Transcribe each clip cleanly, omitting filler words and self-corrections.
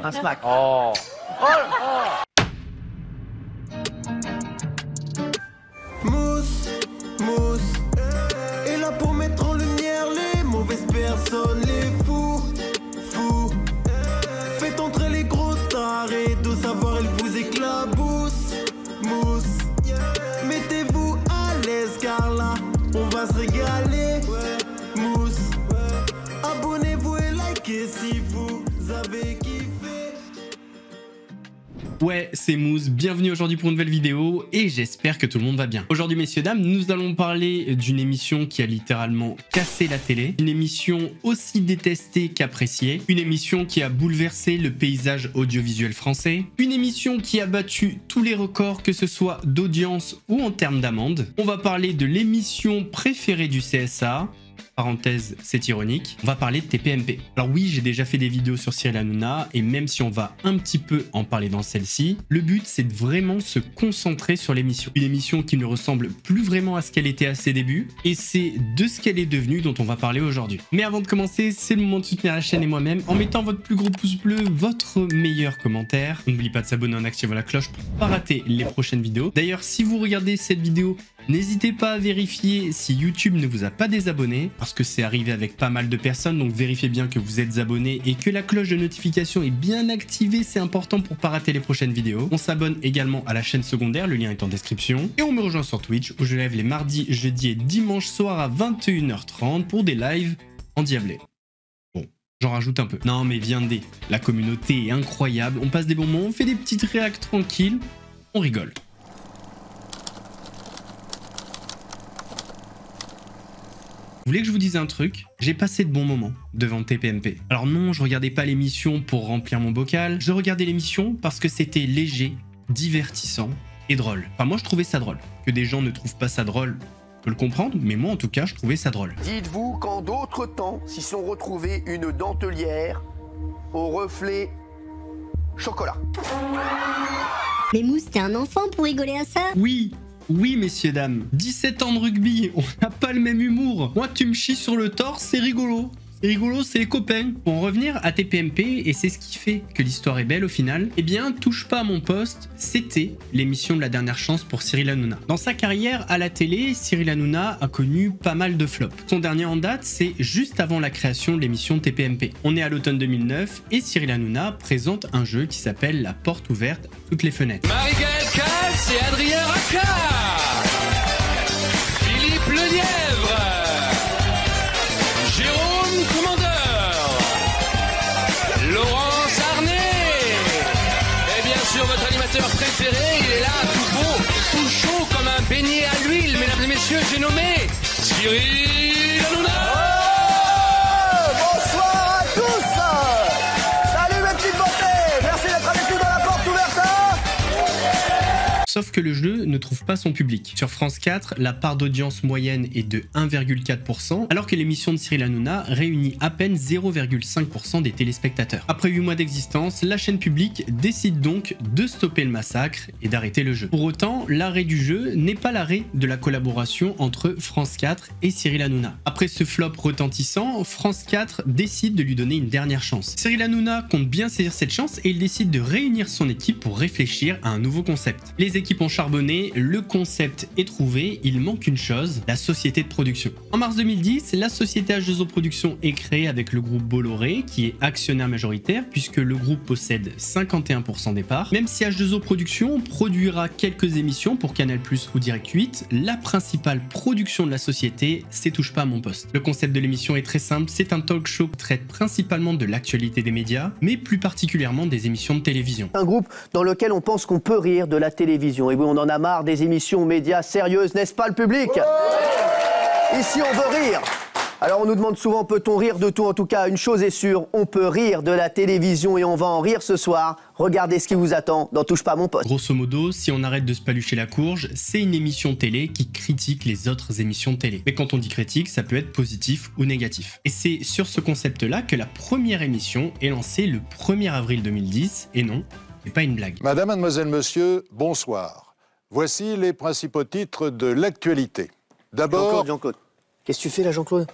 Un smack. Oh. Mousse, mousse, est là pour mettre en lumière les mauvaises personnes, les fous, fous. Faites entrer les gros tarés, de savoir elle vous éclabousse, mousse. Mettez-vous à l'aise car là, on va se régaler, mousse. Abonnez-vous et likez si vous avez kiffé. Ouais, c'est Mousse, bienvenue aujourd'hui pour une nouvelle vidéo et j'espère que tout le monde va bien. Aujourd'hui messieurs dames, nous allons parler d'une émission qui a littéralement cassé la télé, une émission aussi détestée qu'appréciée, une émission qui a bouleversé le paysage audiovisuel français, une émission qui a battu tous les records que ce soit d'audience ou en termes d'amende. On va parler de l'émission préférée du CSA. Parenthèse, c'est ironique, on va parler de TPMP. Alors oui, j'ai déjà fait des vidéos sur Cyril Hanouna, et même si on va un petit peu en parler dans celle-ci, le but c'est de vraiment se concentrer sur l'émission. Une émission qui ne ressemble plus vraiment à ce qu'elle était à ses débuts, et c'est de ce qu'elle est devenue dont on va parler aujourd'hui. Mais avant de commencer, c'est le moment de soutenir la chaîne et moi-même en mettant votre plus gros pouce bleu, votre meilleur commentaire. N'oubliez pas de s'abonner en activant la cloche pour ne pas rater les prochaines vidéos. D'ailleurs, si vous regardez cette vidéo, n'hésitez pas à vérifier si YouTube ne vous a pas désabonné, parce que c'est arrivé avec pas mal de personnes, donc vérifiez bien que vous êtes abonné et que la cloche de notification est bien activée, c'est important pour pas rater les prochaines vidéos. On s'abonne également à la chaîne secondaire, le lien est en description. Et on me rejoint sur Twitch, où je lève les mardis, jeudis et dimanches soirs à 21h30 pour des lives endiablés. Bon, j'en rajoute un peu. Non mais viendez, la communauté est incroyable, on passe des bons moments, on fait des petites réacs tranquilles, on rigole. Vous voulez que je vous dise un truc? J'ai passé de bons moments devant TPMP. Alors non, je regardais pas l'émission pour remplir mon bocal, je regardais l'émission parce que c'était léger, divertissant et drôle. Enfin moi je trouvais ça drôle. Que des gens ne trouvent pas ça drôle, je peux le comprendre, mais moi en tout cas je trouvais ça drôle. Dites-vous qu'en d'autres temps s'y sont retrouvés une dentelière au reflet chocolat. Mais Mousse, t'es un enfant pour rigoler à ça? Oui, messieurs, dames. 17 ans de rugby, on n'a pas le même humour. Moi, tu me chies sur le torse, c'est rigolo. C'est rigolo, c'est les copains. Pour en revenir à TPMP, et c'est ce qui fait que l'histoire est belle au final, eh bien, Touche pas à mon poste, c'était l'émission de la dernière chance pour Cyril Hanouna. Dans sa carrière à la télé, Cyril Hanouna a connu pas mal de flops. Son dernier en date, c'est juste avant la création de l'émission TPMP. On est à l'automne 2009, et Cyril Hanouna présente un jeu qui s'appelle La Porte Ouverte à toutes les fenêtres. Marie-Gaëlle Katz et Adrien Racard. Philippe Lelièvre. Jérôme Commandeur. Laurence Arnay. Et bien sûr, votre animateur préféré, il est là, tout beau, tout chaud comme un beignet à l'huile. Mesdames et messieurs, j'ai nommé Cyril Hanouna. Bonsoir à tous. Salut mes petites beautés. Merci d'être avec nous dans la porte ouverte. Sauf que le jeu ne trouve pas son public. Sur France 4, la part d'audience moyenne est de 1,4%, alors que l'émission de Cyril Hanouna réunit à peine 0,5% des téléspectateurs. Après 8 mois d'existence, la chaîne publique décide donc de stopper le massacre et d'arrêter le jeu. Pour autant, l'arrêt du jeu n'est pas l'arrêt de la collaboration entre France 4 et Cyril Hanouna. Après ce flop retentissant, France 4 décide de lui donner une dernière chance. Cyril Hanouna compte bien saisir cette chance et il décide de réunir son équipe pour réfléchir à un nouveau concept. Les équipes ont charbonné, le concept est trouvé, il manque une chose, la société de production. En mars 2010, la société H2O Production est créée avec le groupe Bolloré, qui est actionnaire majoritaire puisque le groupe possède 51% des parts. Même si H2O Production produira quelques émissions pour Canal+ ou Direct 8, la principale production de la société, c'est Touche pas à mon poste. Le concept de l'émission est très simple, c'est un talk show qui traite principalement de l'actualité des médias, mais plus particulièrement des émissions de télévision. Un groupe dans lequel on pense qu'on peut rire de la télévision. Et oui, on en a marre des émissions médias sérieuses, n'est-ce pas le public? Ici, on veut rire. Alors, on nous demande souvent, peut-on rire de tout? En tout cas, une chose est sûre, on peut rire de la télévision et on va en rire ce soir. Regardez ce qui vous attend dans Touche pas à mon poste. Grosso modo, si on arrête de se palucher la courge, c'est une émission télé qui critique les autres émissions de télé. Mais quand on dit critique, ça peut être positif ou négatif. Et c'est sur ce concept-là que la première émission est lancée le 1er avril 2010, et non, c'est pas une blague. Madame, mademoiselle, monsieur, bonsoir. Voici les principaux titres de l'actualité. D'abord... Jean-Claude, qu'est-ce que tu fais là, Jean-Claude?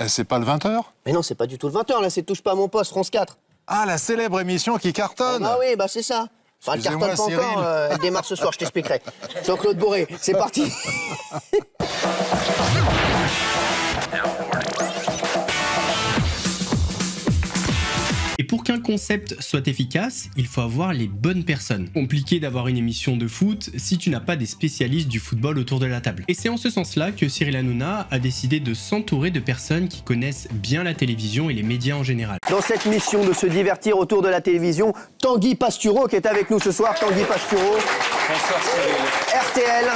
C'est pas le 20h? Mais non, c'est pas du tout le 20h, là, c'est Touche pas à mon poste, France 4. Ah, la célèbre émission qui cartonne. Ah oui, bah c'est ça. Enfin, elle cartonne pas encore, elle démarre ce soir, je t'expliquerai. Jean-Claude Bourré, c'est parti. Et pour qu'un concept soit efficace, il faut avoir les bonnes personnes. Compliqué d'avoir une émission de foot si tu n'as pas des spécialistes du football autour de la table. Et c'est en ce sens-là que Cyril Hanouna a décidé de s'entourer de personnes qui connaissent bien la télévision et les médias en général. Dans cette mission de se divertir autour de la télévision, Tanguy Pastureau qui est avec nous ce soir. Tanguy Pastureau. Bonsoir Cyril. RTL.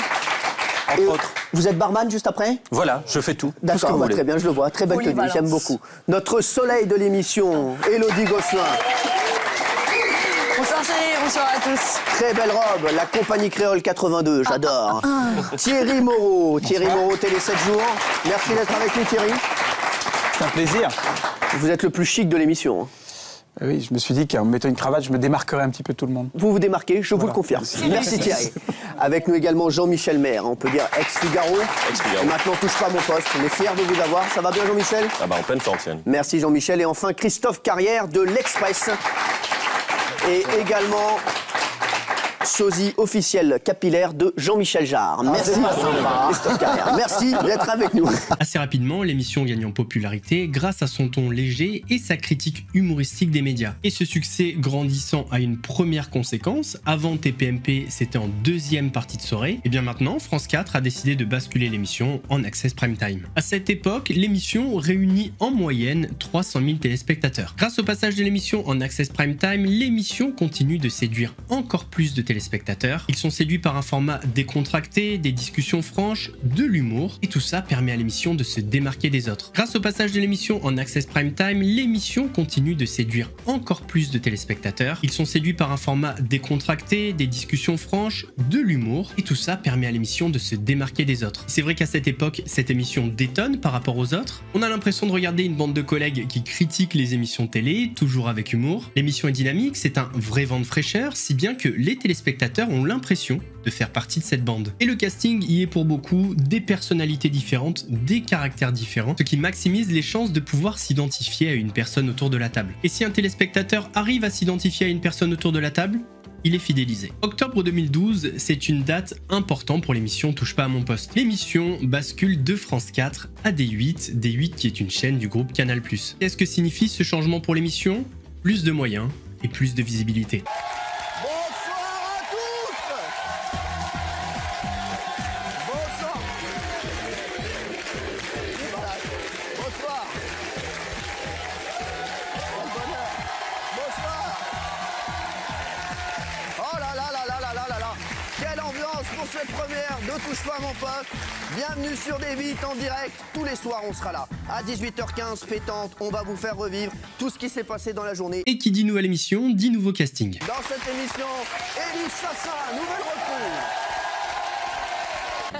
Entre autres. Vous êtes barman juste après? Voilà, je fais tout. D'accord, bah, très bien, je le vois. Très belle tenue, j'aime beaucoup. Notre soleil de l'émission, Élodie Gosselin. Bonsoir Cyril, bonsoir à tous. Très belle robe, la compagnie créole 82, j'adore. Thierry Moreau, Télé 7 jours. Merci d'être avec nous Thierry. C'est un plaisir. Vous êtes le plus chic de l'émission. Oui, je me suis dit qu'en mettant une cravate, je me démarquerai un petit peu de tout le monde. Vous vous démarquez, je vous le confirme. Merci Thierry. Avec nous également Jean-Michel Maire, on peut dire ex-Figaro. Ex-Figaro. Et maintenant touche pas à mon poste, on est fiers de vous avoir. Ça va bien Jean-Michel? Ah bah en pleine forme, tiens. Merci Jean-Michel. Et enfin Christophe Carrière de l'Express. Et également sosie officiel capillaire de Jean-Michel Jarre. Merci Christophe Carrière. Merci d'être avec nous. Assez rapidement, l'émission gagne en popularité grâce à son ton léger et sa critique humoristique des médias. Et ce succès grandissant a une première conséquence. Avant TPMP, c'était en deuxième partie de soirée. Et bien maintenant, France 4 a décidé de basculer l'émission en Access Prime Time. À cette époque, l'émission réunit en moyenne 300 000 téléspectateurs. Grâce au passage de l'émission en Access Prime Time, l'émission continue de séduire encore plus de téléspectateurs. Ils sont séduits par un format décontracté, des discussions franches, de l'humour, et tout ça permet à l'émission de se démarquer des autres. Grâce au passage de l'émission en Access Prime Time, l'émission continue de séduire encore plus de téléspectateurs. Ils sont séduits par un format décontracté, des discussions franches, de l'humour, et tout ça permet à l'émission de se démarquer des autres. C'est vrai qu'à cette époque, cette émission détonne par rapport aux autres. On a l'impression de regarder une bande de collègues qui critiquent les émissions télé, toujours avec humour. L'émission est dynamique, c'est un vrai vent de fraîcheur, si bien que les téléspectateurs ont l'impression de faire partie de cette bande. Et le casting y est pour beaucoup, des personnalités différentes, des caractères différents, ce qui maximise les chances de pouvoir s'identifier à une personne autour de la table. Et si un téléspectateur arrive à s'identifier à une personne autour de la table, il est fidélisé. Octobre 2012, c'est une date importante pour l'émission Touche pas à mon poste. L'émission bascule de France 4 à D8, D8 qui est une chaîne du groupe Canal+. Qu'est-ce que signifie ce changement pour l'émission? Plus de moyens et plus de visibilité. Cette première de Touche pas à mon poste. Bienvenue sur D8 en direct. Tous les soirs, on sera là. À 18h15, pétante, on va vous faire revivre tout ce qui s'est passé dans la journée. Et qui dit nouvelle émission, dit nouveau casting. Dans cette émission, Élise Chassin, nouvelle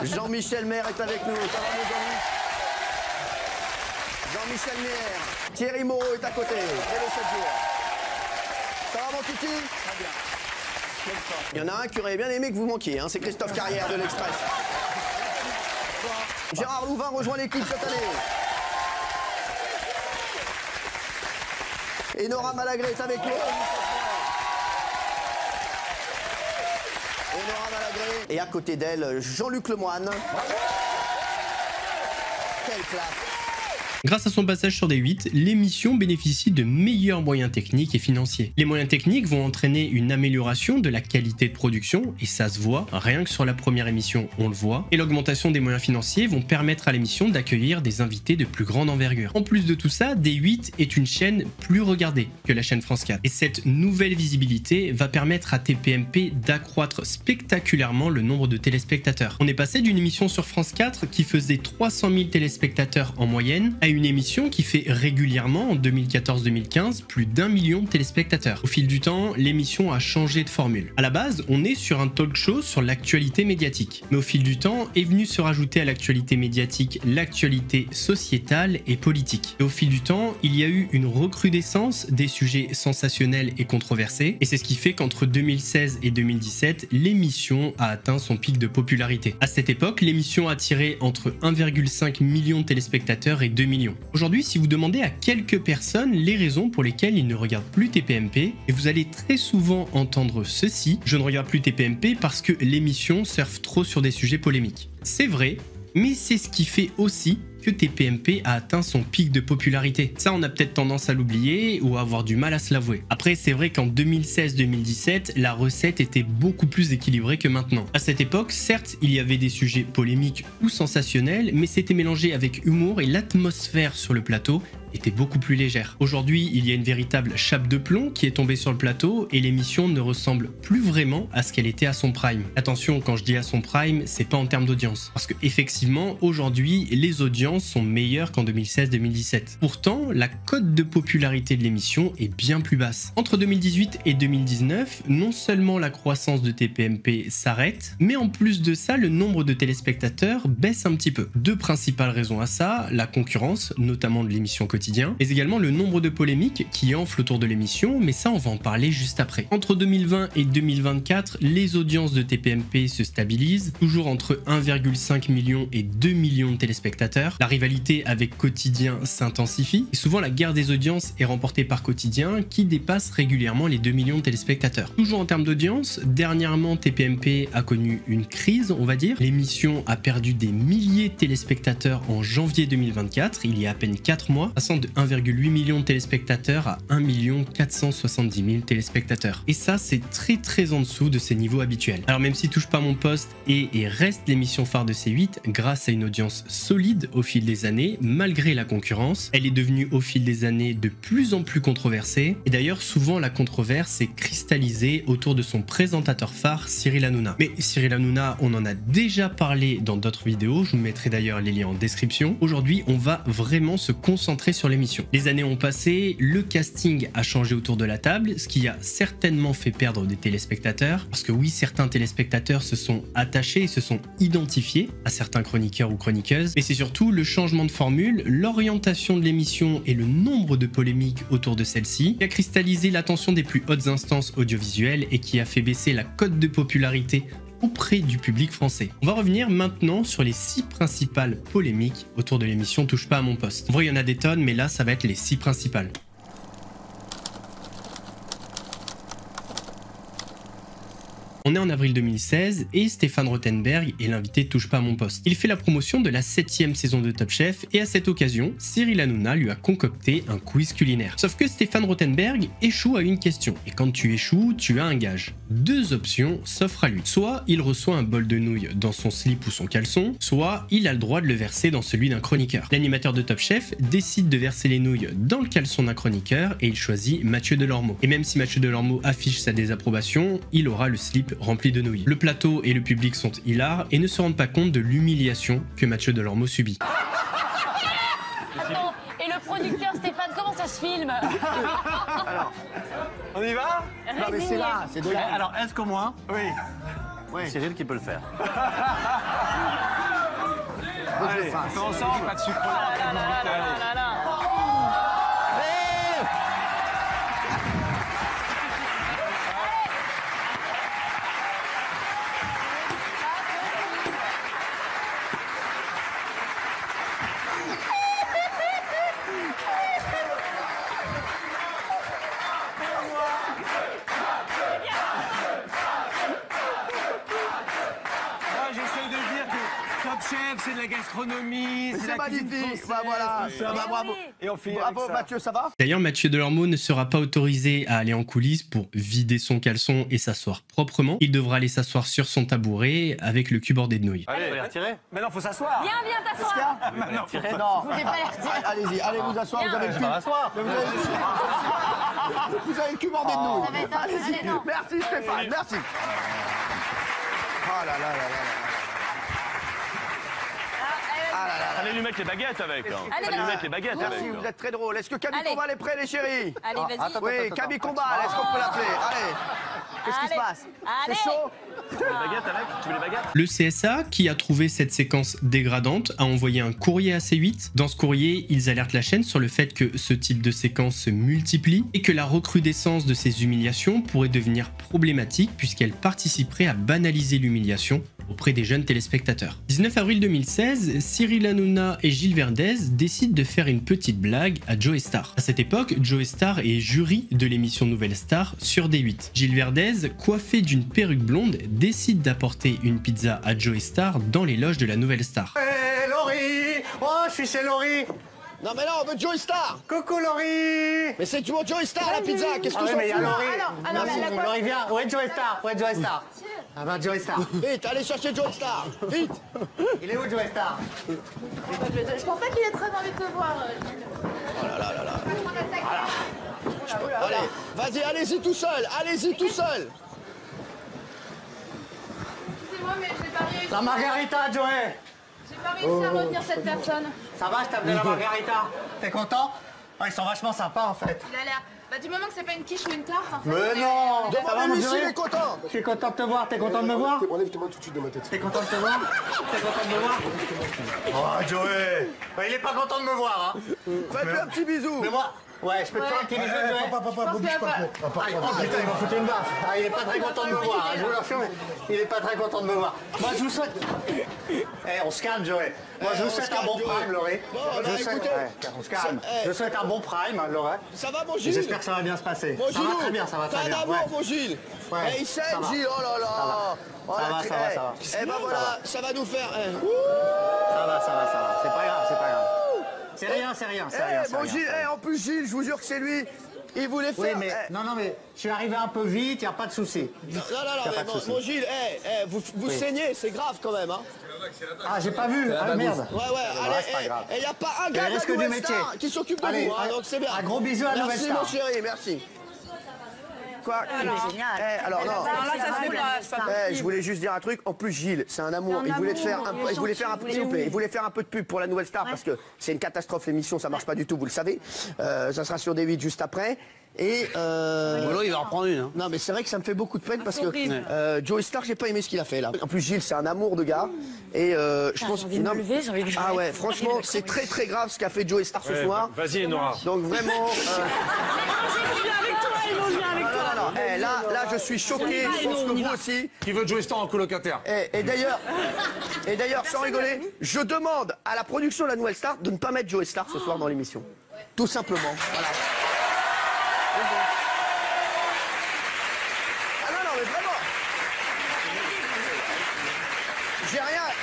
recrue. Jean-Michel Maire est avec nous. Ça va, mes amis? Jean-Michel Maire. Thierry Moreau est à côté. Télé 7 jours. Ça va, mon titi? Très bien. Il y en a un qui aurait bien aimé que vous manquiez, hein, c'est Christophe Carrière de l'Express. Gérard Louvain rejoint l'équipe cette année. Et Nora Malagré est avec nous. Et Nora Malagré. Et à côté d'elle, Jean-Luc Lemoine. Quelle classe. Grâce à son passage sur D8, l'émission bénéficie de meilleurs moyens techniques et financiers. Les moyens techniques vont entraîner une amélioration de la qualité de production, et ça se voit, rien que sur la première émission, on le voit. Et l'augmentation des moyens financiers vont permettre à l'émission d'accueillir des invités de plus grande envergure. En plus de tout ça, D8 est une chaîne plus regardée que la chaîne France 4. Et cette nouvelle visibilité va permettre à TPMP d'accroître spectaculairement le nombre de téléspectateurs. On est passé d'une émission sur France 4 qui faisait 300 000 téléspectateurs en moyenne à une émission qui fait régulièrement en 2014-2015 plus d'1 million de téléspectateurs. Au fil du temps, l'émission a changé de formule. À la base, on est sur un talk show sur l'actualité médiatique. Mais au fil du temps, est venu se rajouter à l'actualité médiatique l'actualité sociétale et politique. Et au fil du temps, il y a eu une recrudescence des sujets sensationnels et controversés. Et c'est ce qui fait qu'entre 2016 et 2017, l'émission a atteint son pic de popularité. À cette époque, l'émission a attiré entre 1,5 million de téléspectateurs et 2 millions millions. Aujourd'hui, si vous demandez à quelques personnes les raisons pour lesquelles ils ne regardent plus TPMP, et vous allez très souvent entendre ceci: je ne regarde plus TPMP parce que l'émission surfe trop sur des sujets polémiques. C'est vrai, mais c'est ce qui fait aussi que TPMP a atteint son pic de popularité. Ça, on a peut-être tendance à l'oublier ou à avoir du mal à se l'avouer. Après, c'est vrai qu'en 2016-2017, la recette était beaucoup plus équilibrée que maintenant. À cette époque, certes, il y avait des sujets polémiques ou sensationnels, mais c'était mélangé avec humour et l'atmosphère sur le plateau était beaucoup plus légère. Aujourd'hui, il y a une véritable chape de plomb qui est tombée sur le plateau et l'émission ne ressemble plus vraiment à ce qu'elle était à son prime. Attention, quand je dis à son prime, c'est pas en termes d'audience. Parce que effectivement, aujourd'hui, les audiences sont meilleures qu'en 2016-2017. Pourtant, la cote de popularité de l'émission est bien plus basse. Entre 2018 et 2019, non seulement la croissance de TPMP s'arrête, mais en plus de ça, le nombre de téléspectateurs baisse un petit peu. Deux principales raisons à ça: la concurrence, notamment de l'émission quotidien, mais également le nombre de polémiques qui enflent autour de l'émission, mais ça on va en parler juste après. Entre 2020 et 2024, les audiences de TPMP se stabilisent, toujours entre 1,5 million et 2 millions de téléspectateurs. La rivalité avec Quotidien s'intensifie, et souvent la guerre des audiences est remportée par Quotidien qui dépasse régulièrement les 2 millions de téléspectateurs. Toujours en termes d'audience, dernièrement TPMP a connu une crise, on va dire. L'émission a perdu des milliers de téléspectateurs en janvier 2024, il y a à peine 4 mois, passant de 1,8 million de téléspectateurs à 1 470 000 téléspectateurs. Et ça, c'est très en dessous de ses niveaux habituels. Alors même si Touche pas mon poste est et reste l'émission phare de C8, grâce à une audience solide au fil des années, malgré la concurrence, elle est devenue au fil des années de plus en plus controversée. Et d'ailleurs, souvent la controverse s'est cristallisée autour de son présentateur phare, Cyril Hanouna. Mais Cyril Hanouna, on en a déjà parlé dans d'autres vidéos, je vous mettrai d'ailleurs les liens en description. Aujourd'hui, on va vraiment se concentrer sur l'émission. Les années ont passé, le casting a changé autour de la table, ce qui a certainement fait perdre des téléspectateurs, parce que oui, certains téléspectateurs se sont attachés et se sont identifiés à certains chroniqueurs ou chroniqueuses, mais c'est surtout le changement de formule, l'orientation de l'émission et le nombre de polémiques autour de celle-ci qui a cristallisé l'attention des plus hautes instances audiovisuelles et qui a fait baisser la cote de popularité auprès du public français. On va revenir maintenant sur les 6 principales polémiques autour de l'émission Touche pas à mon poste. En vrai, il y en a des tonnes, mais là, ça va être les 6 principales. On est en avril 2016 et Stéphane Rothenberg est l'invité de Touche pas à mon poste. Il fait la promotion de la 7e saison de Top Chef et à cette occasion, Cyril Hanouna lui a concocté un quiz culinaire. Sauf que Stéphane Rothenberg échoue à une question. Et quand tu échoues, tu as un gage. 2 options s'offrent à lui. Soit il reçoit un bol de nouilles dans son slip ou son caleçon, soit il a le droit de le verser dans celui d'un chroniqueur. L'animateur de Top Chef décide de verser les nouilles dans le caleçon d'un chroniqueur et il choisit Mathieu Delormeau. Et même si Mathieu Delormeau affiche sa désapprobation, il aura le slip rempli de nouilles. Le plateau et le public sont hilars et ne se rendent pas compte de l'humiliation que Mathieu Delormeau subit. Attends, et le producteur Stéphane, comment ça se filme? Alors, on y va? Non mais c'est là, c'est de là. Alors, est-ce qu'au moins, Oui. Cyril qui peut le faire? Allez, tous ensemble, pas de sucre. Chef, c'est de la gastronomie, c'est magnifique, bah voilà, bah, bravo. Et on finit bravo avec ça. Mathieu, ça va? D'ailleurs, Mathieu Delormeau ne sera pas autorisé à aller en coulisses pour vider son caleçon et s'asseoir proprement. Il devra aller s'asseoir sur son tabouret avec le cul bordé de nouilles. Allez, les retirer. Mais non, faut s'asseoir. Viens t'asseoir. Non, Retirer. non. Vous voulez pas les retirer? Allez-y, allez vous asseoir, vous avez le cul. Asseoir. Vous avez le cul bordé de nouilles. Ça va être un peu Allez-y, gênant. merci Stéphane, merci. Oh là là là là. Allez lui mettre les baguettes avec. Allez lui mettre les baguettes avec. Merci, vous êtes très drôle. Est-ce que Camille Allez. Combal est prêt, les chéris? Allez, vas-y. Oui, Camille Combal, est-ce qu'on peut l'appeler? Allez. Qu'est-ce qui se Allez. passe? Allez. C'est chaud? Tu veux les baguettes avec? Tu veux les baguettes? Le CSA, qui a trouvé cette séquence dégradante, a envoyé un courrier à C8. Dans ce courrier, ils alertent la chaîne sur le fait que ce type de séquence se multiplie et que la recrudescence de ces humiliations pourrait devenir problématique puisqu'elle participerait à banaliser l'humiliation auprès des jeunes téléspectateurs. 19 avril 2016, Cyril Hanouna et Gilles Verdez décident de faire une petite blague à Joey Starr. À cette époque, Joey Starr est jury de l'émission Nouvelle Star sur D8. Gilles Verdez, coiffé d'une perruque blonde, décide d'apporter une pizza à Joey Starr dans les loges de la Nouvelle Star. Hey Laurie! Oh, je suis chez Laurie! Non mais là on veut Joey Starr. Coucou Laurie! Mais c'est toujours Joey Starr la pizza, qu'est-ce que oui, mais il y a fous Laurie. Alors, Laurie viens, où est Joey Starr? Où est Joey Starr? Ah ben Joey Starr. Vite, allez chercher Joey Starr, vite. Il est où Joey Starr? je pense pas qu'il ait très envie de te voir. Oh là là là là. Allez, vas-y, allez-y tout seul, allez-y tout seul. Excusez-moi, mais j'ai pas réussi. La Margarita, Joey! J'ai pas réussi à retenir cette personne. Ça va, je t'appelle la Margarita. T'es content? Oh, ils sont vachement sympas en fait. Il a l'air. Bah, du moment que c'est pas une quiche ou une tarte, en fait. Mais non! Ça va, mon Demandez-lui s'il Joey? est content. Je suis content de te voir, t'es content de me voir? Enlève tes mains tout de suite de ma tête. T'es content de te voir? T'es content de me voir? Oh, Joey! Il est pas content de me voir, hein? Faites-lui un petit bisou. Mais moi, ouais, je peux te faire un petit bisou, Joey? Papa, bouge pas. Oh putain, il va foutre une baffe. Ah, il est pas très content de me voir, hein, je vous l'assure, mais il est pas très content de me voir. Moi, je vous souhaite... Eh, on se calme, Joey. Moi, je vous souhaite un bon prime, Laurie. Je vous souhaite... on se calme. Je vous souhaite un bon prime, Laurie. Ça va mon Gilles? J'espère que ça va bien se passer. Mon Ça va Gilou, très bien, ça va très t'as bien. un amour Ouais. mon Gilles. Ouais, Eh, il ça s'aime va. Gilles, oh là là. Oh, Ça la va, crème. ça va, ça va. Eh ben voilà, ça va nous faire... Ça va, ça va, ça va. C'est pas grave, c'est pas grave. C'est rien, c'est rien, c'est rien. Eh, mon Gilles, en plus Gilles, je vous jure que c'est lui. Il voulait Oui, faire... mais... Non, non, mais je suis arrivé un peu vite, y a pas de souci. Non, Y a pas de mais souci. mon Gilles, vous saignez, c'est grave quand même, hein. Ah, j'ai pas vu. Ah, merde. Ouais, allez, c'est pas grave. il n'y a pas un gars Il reste de que la du Nouvelle métier. Star qui s'occupe de Allez, vous, hein, donc c'est bien. un gros bisou à la Nouvelle Star. Merci mon chéri, merci. Quoi? Alors non. Je voulais juste dire un truc. En plus, Gilles, c'est un amour. Il voulait faire un peu, s'il vous plaît, il voulait faire un peu de pub pour la Nouvelle Star parce que c'est une catastrophe l'émission, ça marche pas du tout, vous le savez. Ça sera sur D8 juste après. Et il va en prendre une. Hein. Non, mais c'est vrai que ça me fait beaucoup de peine parce que Joey Starr, j'ai pas aimé ce qu'il a fait là. En plus, Gilles, c'est un amour de gars. Et je pense qu'il Ah ouais, franchement, c'est très très grave ce qu'a fait Joey Starr ce soir. Vas-y, Nora. Donc vraiment. Là, je suis choqué, je pense que vous aussi. Qui veut Joey Starr en colocataire? Et d'ailleurs, sans rigoler, je demande à la production de la Nouvelle Star de ne pas mettre Joey Starr ce soir dans l'émission. Tout simplement. Voilà. Ah non, mais vraiment.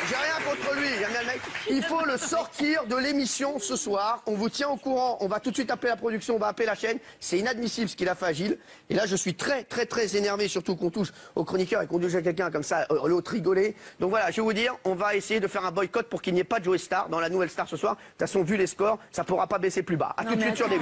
J'ai rien contre lui. Il faut le sortir de l'émission ce soir. On vous tient au courant. On va tout de suite appeler la production, on va appeler la chaîne. C'est inadmissible ce qu'il a fait à Gilles. Et là, je suis très, très, très énervé, surtout qu'on touche au chroniqueur et qu'on touche à quelqu'un comme ça, l'autre rigoler. Donc voilà, je vais vous dire, on va essayer de faire un boycott pour qu'il n'y ait pas de Joey Starr dans la Nouvelle Star ce soir. De toute façon, vu les scores, ça pourra pas baisser plus bas. À tout de suite sur D8.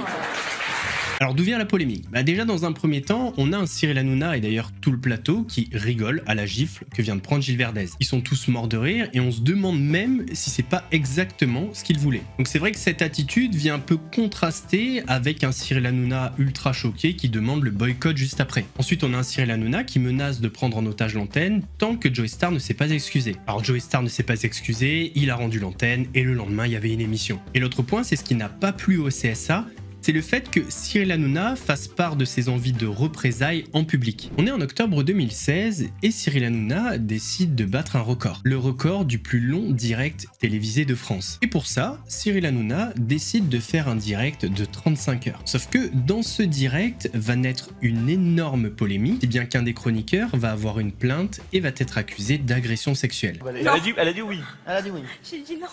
Alors d'où vient la polémique? Déjà dans un premier temps, on a un Cyril Hanouna et d'ailleurs tout le plateau qui rigole à la gifle que vient de prendre Gilles Verdez. Ils sont tous morts de rire et on se demande même si c'est pas exactement ce qu'ils voulaient. Donc c'est vrai que cette attitude vient un peu contraster avec un Cyril Hanouna ultra choqué qui demande le boycott juste après. Ensuite on a un Cyril Hanouna qui menace de prendre en otage l'antenne tant que Joey Starr ne s'est pas excusé. Alors Joey Starr ne s'est pas excusé, il a rendu l'antenne et le lendemain il y avait une émission. Et l'autre point, c'est ce qui n'a pas plu au CSA, c'est le fait que Cyril Hanouna fasse part de ses envies de représailles en public. On est en octobre 2016 et Cyril Hanouna décide de battre un record. Le record du plus long direct télévisé de France. Et pour ça, Cyril Hanouna décide de faire un direct de 35 heures. Sauf que dans ce direct va naître une énorme polémique, si bien qu'un des chroniqueurs va avoir une plainte et va être accusé d'agression sexuelle. Elle a dit oui. Elle a dit oui. J'ai dit non.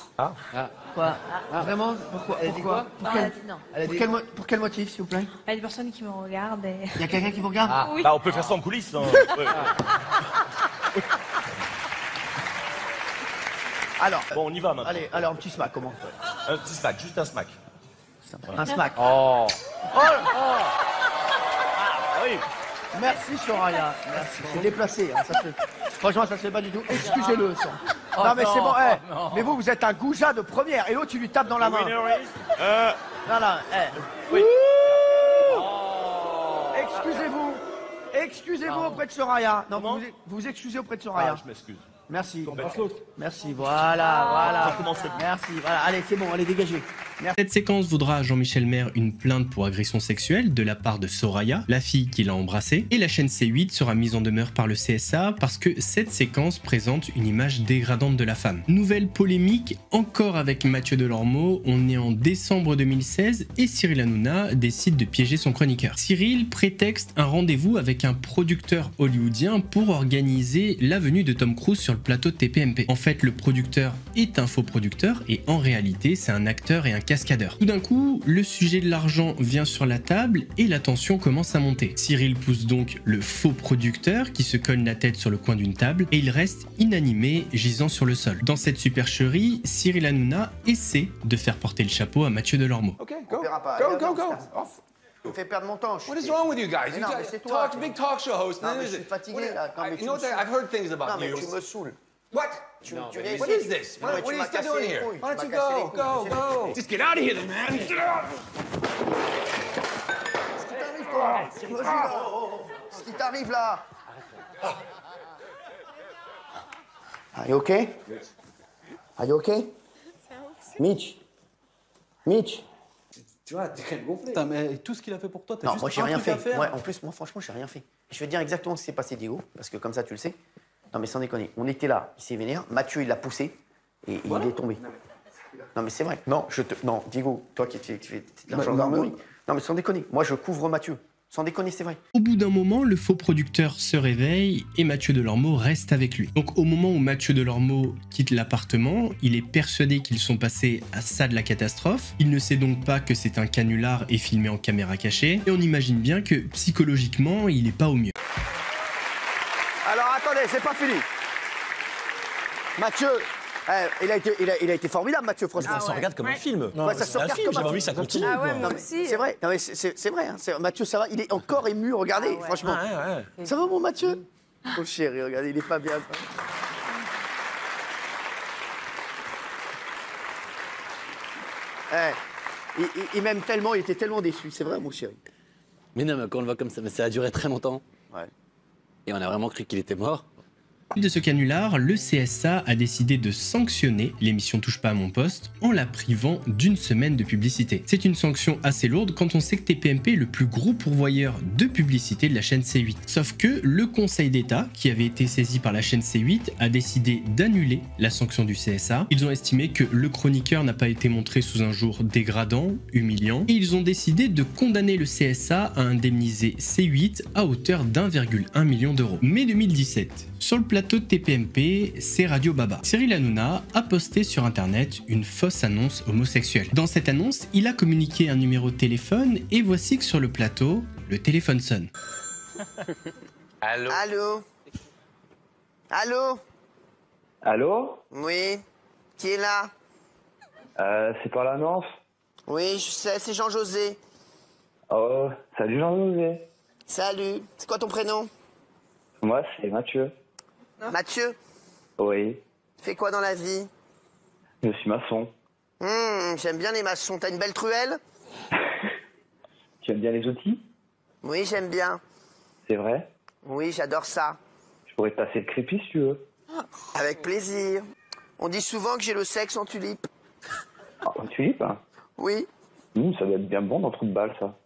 Quoi? Vraiment? Pourquoi? Elle a dit quoi? Non, elle a dit non. Pour quel motif, s'il vous plaît? Il y a des personnes qui me regardent et... Il y a quelqu'un qui vous regarde? Oui. Bah, on peut faire ça en coulisses. Hein. Ouais. Alors, Bon, on y va maintenant. allez, alors un petit smack, comment? Un petit smack, juste un smack. Un smack. Oh. Oui. Merci Soraya, merci. C'est déplacé, hein, franchement ça se fait pas du tout. Excusez-le ça. Non mais c'est bon, mais vous êtes un goujat de première et l'autre tu lui tapes dans la main. Non, Oui. Excusez-vous auprès de Soraya. Non, vous vous excusez auprès de Soraya. Je m'excuse. Merci. Merci, voilà. Merci, voilà. Allez, c'est bon, allez, dégagez. Merci. Cette séquence vaudra à Jean-Michel Maire une plainte pour agression sexuelle de la part de Soraya, la fille qui l'a embrassée, et la chaîne C8 sera mise en demeure par le CSA parce que cette séquence présente une image dégradante de la femme. Nouvelle polémique, encore avec Mathieu Delormeau, on est en décembre 2016 et Cyril Hanouna décide de piéger son chroniqueur. Cyril prétexte un rendez-vous avec un producteur hollywoodien pour organiser la venue de Tom Cruise sur le plateau de TPMP. En fait, le producteur est un faux producteur et en réalité, c'est un acteur et un cascadeur. Tout d'un coup, le sujet de l'argent vient sur la table et la tension commence à monter. Cyril pousse donc le faux producteur qui se cogne la tête sur le coin d'une table et il reste inanimé, gisant sur le sol. Dans cette supercherie, Cyril Hanouna essaie de faire porter le chapeau à Mathieu Delormeau. Go. Off. Tu me fais perdre mon temps. What is wrong with you guys? Mais non, mais c'est toi. Big talk show host. Non, mais je suis fatigué là. Non, mais You know what? I've heard things about non, mais you. tu me saoules. What? What is this? What are you still doing here? Why don't you go? Just get out of here, then, man. Get out. Qu'est-ce qui t'arrive, toi? Ce qui t'arrive là? Are you okay? Are you okay? Mitch? Tu vois, t'es quand même gonflé. Putain, mais tout ce qu'il a fait pour toi, t'as non, juste moi j'ai un rien truc à fait. faire. Ouais, en plus, moi franchement, j'ai rien fait. Je vais te dire exactement ce qui s'est passé, Diego, parce que comme ça, tu le sais. Non, mais sans déconner, on était là, il s'est vénère, Mathieu, il l'a poussé, et il est tombé. Non, mais c'est vrai. Non, Diego, toi qui fais de la gendarmerie. Non, mais sans déconner, moi je couvre Mathieu. Sans déconner, c'est vrai. Au bout d'un moment, le faux producteur se réveille et Mathieu Delormeau reste avec lui. Donc au moment où Mathieu Delormeau quitte l'appartement, il est persuadé qu'ils sont passés à ça de la catastrophe. Il ne sait donc pas que c'est un canular et filmé en caméra cachée. Et on imagine bien que psychologiquement, il n'est pas au mieux. Alors attendez, c'est pas fini. Mathieu, il a été formidable, Mathieu, franchement. Ça se regarde comme un film. Ouais, ça se regarde comme un film. J'avais envie que ça continue. Ah ouais, quoi. moi aussi. C'est vrai, non, mais c'est vrai. Hein. Mathieu, ça va, il est encore ému, regardez, franchement. Ouais. Ça va, mon Mathieu? Oh chéri, regardez, il est pas bien. Il m'aime tellement, il était tellement déçu, c'est vrai, mon chéri. Mais non, mais quand on le voit comme ça, mais ça a duré très longtemps. Ouais. Et on a vraiment cru qu'il était mort. De ce canular, le CSA a décidé de sanctionner l'émission Touche pas à mon poste en la privant d'une semaine de publicité. C'est une sanction assez lourde quand on sait que TPMP est le plus gros pourvoyeur de publicité de la chaîne C8. Sauf que le Conseil d'État, qui avait été saisi par la chaîne C8, a décidé d'annuler la sanction du CSA. Ils ont estimé que le chroniqueur n'a pas été montré sous un jour dégradant, humiliant, et ils ont décidé de condamner le CSA à indemniser C8 à hauteur d'1,1 million d'euros. Mai 2017. Sur le plateau de TPMP, c'est Radio Baba. Cyril Hanouna a posté sur internet une fausse annonce homosexuelle. Dans cette annonce, il a communiqué un numéro de téléphone et voici que sur le plateau, le téléphone sonne. Allô? Allô? Allô? Allô? Oui? Qui est là? C'est pas l'annonce? Oui, je sais, c'est Jean-José. Oh, salut Jean-José. Salut. C'est quoi ton prénom? Moi, c'est Mathieu. Mathieu? Oui. Tu fais quoi dans la vie? Je suis maçon. J'aime bien les maçons. T'as une belle truelle? Tu aimes bien les outils? Oui, j'aime bien. C'est vrai? Oui, j'adore ça. Je pourrais te passer le crépi si tu veux. Avec plaisir. On dit souvent que j'ai le sexe en tulipe. Ah, en tulipe, hein? Oui. Ça doit être bien bon dans trou de balle, ça.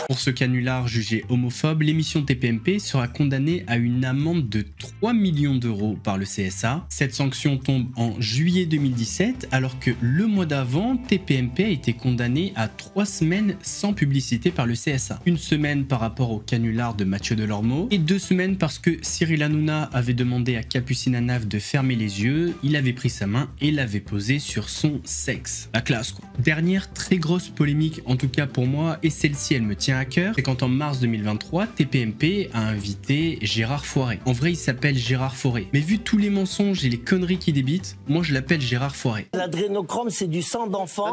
Pour ce canular jugé homophobe, l'émission TPMP sera condamnée à une amende de 3 millions d'euros par le CSA. Cette sanction tombe en juillet 2017, alors que le mois d'avant, TPMP a été condamné à 3 semaines sans publicité par le CSA. Une semaine par rapport au canular de Mathieu Delormeau, et 2 semaines parce que Cyril Hanouna avait demandé à Capucine Anav de fermer les yeux, il avait pris sa main et l'avait posée sur son sexe. La classe, quoi. Dernière très grosse polémique, en tout cas pour moi, et celle-ci elle me tient à cœur, c'est quand en mars 2023, TPMP a invité Gérard Foiré. En vrai il s'appelle Gérard Forêt, mais vu tous les mensonges et les conneries qui débitent, moi je l'appelle Gérard Foiré. L'adrénochrome c'est du sang d'enfant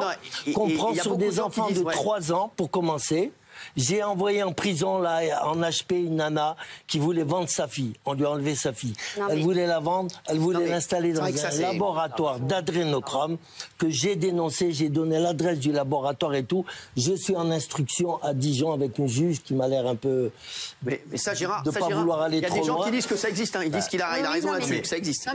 qu'on prend sur des enfants de 3 ans pour commencer. J'ai envoyé en prison, là, en HP, une nana qui voulait vendre sa fille. On lui a enlevé sa fille. Elle voulait la vendre, elle voulait l'installer dans un laboratoire d'adrénochrome que j'ai dénoncé, j'ai donné l'adresse du laboratoire et tout. Je suis en instruction à Dijon avec une juge qui m'a l'air un peu... Mais ça, Gérard, de pas vouloir aller trop loin. Il y a des gens qui disent que ça existe, hein. Ils disent qu'il a raison là-dessus, que ça existe.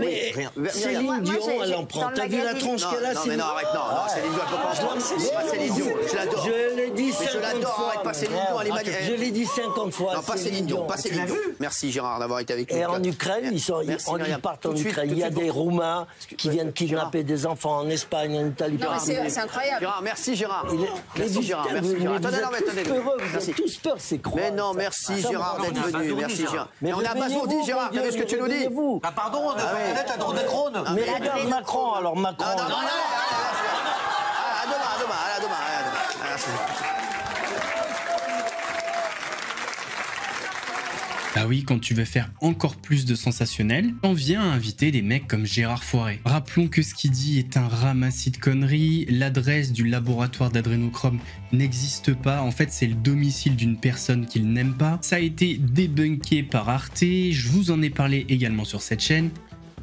Céline Dion, elle en prend. T'as vu la tronche qu'elle a? Non, mais non, arrête, non, Céline Dion, elle peut pas en prendre. C'est pas Céline Dion, je l'adore. Je l'ai dit 50 fois. Je l'adore, arrête pas Céline Dion, elle est magnifique. Je l'ai dit 50 fois. Non, pas Céline Dion, pas Céline Dion. Merci Gérard d'avoir été avec nous. Et en Ukraine, ils partent en Ukraine. Il y a des Roumains qui viennent kidnapper des enfants en Espagne, en Italie. Non, mais c'est incroyable. Gérard, merci Gérard. Merci Gérard, merci Gérard. Attendez, vous avez tous peur, c'est quoi? Mais non, merci Gérard d'être venu, merci Gérard. Mais on a abasourdi Gérard, t'as vu ce que tu nous dis? Ah pardon, t'as drôle de crône. Mais regarde Macron, alors Macron. À demain. Ah oui, quand tu veux faire encore plus de sensationnel, t'en viens à inviter des mecs comme Gérard Foiret. Rappelons que ce qu'il dit est un ramassis de conneries, l'adresse du laboratoire d'adrénochrome n'existe pas, en fait c'est le domicile d'une personne qu'il n'aime pas. Ça a été débunké par Arte, je vous en ai parlé également sur cette chaîne.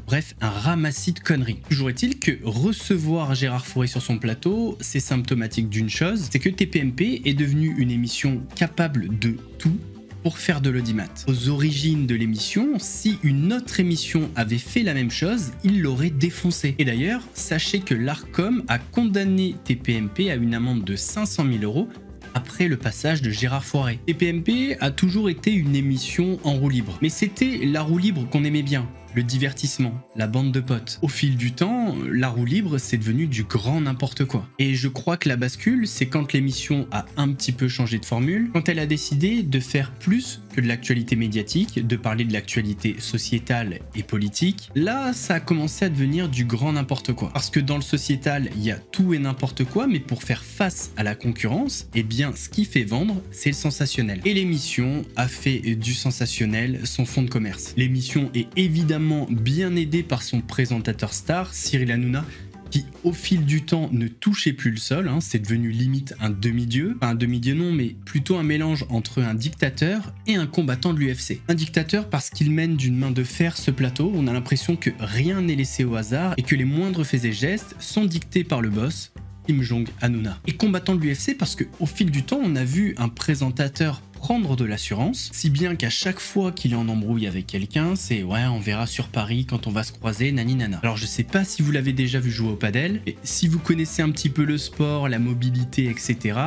Bref, un ramassis de conneries. Toujours est-il que recevoir Gérard Foiret sur son plateau, c'est symptomatique d'une chose, c'est que TPMP est devenu une émission capable de tout pour faire de l'audimat. Aux origines de l'émission, si une autre émission avait fait la même chose, il l'aurait défoncé. Et d'ailleurs, sachez que l'Arcom a condamné TPMP à une amende de 500 000 € après le passage de Gérard Foiret. TPMP a toujours été une émission en roue libre, mais c'était la roue libre qu'on aimait bien. Le divertissement, la bande de potes. Au fil du temps, la roue libre, c'est devenu du grand n'importe quoi. Et je crois que la bascule, c'est quand l'émission a un petit peu changé de formule, quand elle a décidé de faire plus que de l'actualité médiatique, de parler de l'actualité sociétale et politique. Là, ça a commencé à devenir du grand n'importe quoi. Parce que dans le sociétal, il y a tout et n'importe quoi, mais pour faire face à la concurrence, eh bien, ce qui fait vendre, c'est le sensationnel. Et l'émission a fait du sensationnel son fonds de commerce. L'émission est évidemment bien aidé par son présentateur star, Cyril Hanouna, qui au fil du temps ne touchait plus le sol, hein, c'est devenu limite un demi-dieu. Enfin un demi-dieu non, mais plutôt un mélange entre un dictateur et un combattant de l'UFC. Un dictateur parce qu'il mène d'une main de fer ce plateau, on a l'impression que rien n'est laissé au hasard et que les moindres faits et gestes sont dictés par le boss, Kim Jong-Hanouna. Et combattant de l'UFC parce qu'au fil du temps, on a vu un présentateur prendre de l'assurance, si bien qu'à chaque fois qu'il est en embrouille avec quelqu'un, c'est ouais, on verra sur Paris quand on va se croiser, nani nana. Alors je sais pas si vous l'avez déjà vu jouer au padel, mais si vous connaissez un petit peu le sport, la mobilité, etc.,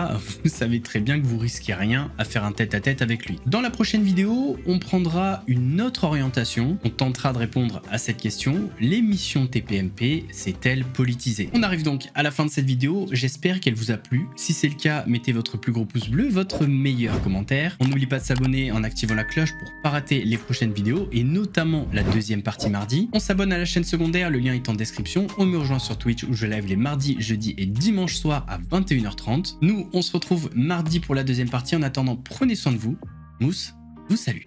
vous savez très bien que vous risquez rien à faire un tête-à-tête avec lui. Dans la prochaine vidéo, on prendra une autre orientation, on tentera de répondre à cette question, l'émission TPMP s'est-elle politisée? On arrive donc à la fin de cette vidéo, j'espère qu'elle vous a plu. Si c'est le cas, mettez votre plus gros pouce bleu, votre meilleur commentaire. On n'oublie pas de s'abonner en activant la cloche pour pas rater les prochaines vidéos et notamment la deuxième partie mardi. On s'abonne à la chaîne secondaire, le lien est en description. On me rejoint sur Twitch où je live les mardis, jeudis et dimanches soirs à 21 h 30. Nous, on se retrouve mardi pour la deuxième partie. En attendant, prenez soin de vous. Mousse vous salue.